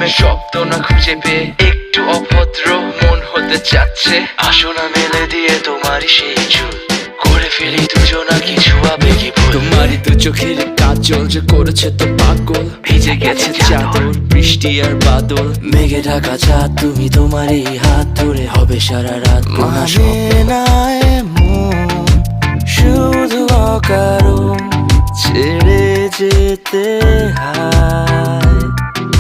প্রেমের শব্দ না খুঁজে পেয়ে একটু অভদ্র মন হতে চাচ্ছে। আসো না মেলে দিয়ে তোমারই সেই চুল, করে ফেলি দুজনা কিছু আবেগী ভুল। তোমারই তো চোখের কাজল যে করেছে তো পাগল, ভিজে গেছে চাদর বৃষ্টি আর বাদল। মেঘে ঢাকা চাঁদ তুমি তোমারই হাত ধরে হবে সারা রাত। মানে না এমন শুধু অকারণ ছেড়ে যেতে হয়।